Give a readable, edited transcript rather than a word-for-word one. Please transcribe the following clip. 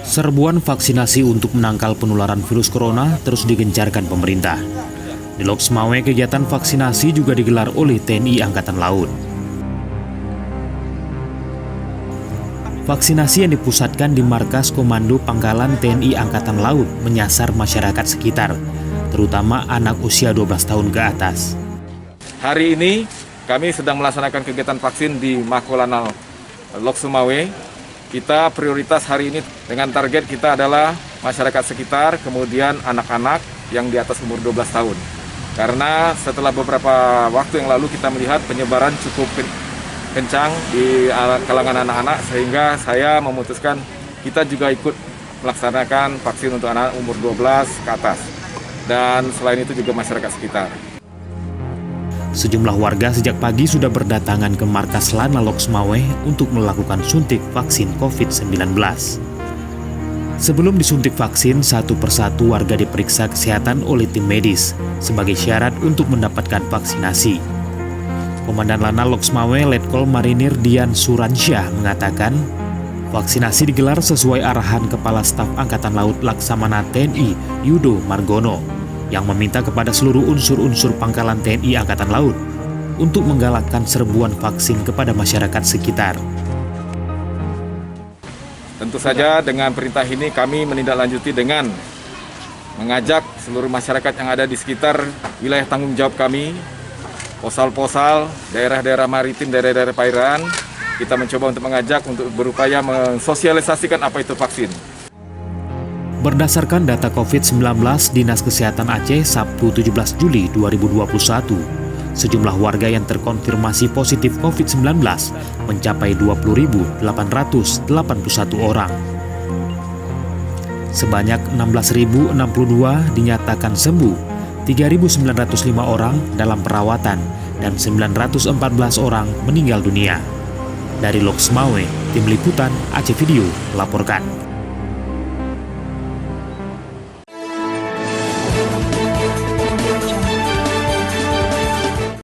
Serbuan vaksinasi untuk menangkal penularan virus corona terus digencarkan pemerintah. Di Loksmawe, kegiatan vaksinasi juga digelar oleh TNI Angkatan Laut. Vaksinasi yang dipusatkan di Markas Komando Pangkalan TNI Angkatan Laut menyasar masyarakat sekitar, terutama anak usia 12 tahun ke atas. Hari ini kami sedang melaksanakan kegiatan vaksin di Makolanal Loksmawe. Kita prioritas hari ini dengan target kita adalah masyarakat sekitar, kemudian anak-anak yang di atas umur 12 tahun. Karena setelah beberapa waktu yang lalu kita melihat penyebaran cukup kencang di kalangan anak-anak, sehingga saya memutuskan kita juga ikut melaksanakan vaksin untuk anak umur 12 ke atas. Dan selain itu juga masyarakat sekitar. Sejumlah warga sejak pagi sudah berdatangan ke markas Lana Loksmawe untuk melakukan suntik vaksin COVID-19. Sebelum disuntik vaksin, satu persatu warga diperiksa kesehatan oleh tim medis sebagai syarat untuk mendapatkan vaksinasi. Komandan Lana Loksmawe Letkol Marinir Dian Suransyah mengatakan, vaksinasi digelar sesuai arahan Kepala Staf Angkatan Laut Laksamana TNI Yudo Margono yang meminta kepada seluruh unsur-unsur pangkalan TNI Angkatan Laut untuk menggalakkan serbuan vaksin kepada masyarakat sekitar. Tentu saja dengan perintah ini kami menindaklanjuti dengan mengajak seluruh masyarakat yang ada di sekitar wilayah tanggung jawab kami, posal-posal, daerah-daerah maritim, daerah-daerah perairan, kita mencoba untuk mengajak untuk berupaya mensosialisasikan apa itu vaksin. Berdasarkan data COVID-19 Dinas Kesehatan Aceh Sabtu 17 Juli 2021, sejumlah warga yang terkonfirmasi positif COVID-19 mencapai 20.881 orang. Sebanyak 16.062 dinyatakan sembuh, 3.905 orang dalam perawatan, dan 914 orang meninggal dunia. Dari Loksmawe, Tim Liputan Aceh Video laporkan.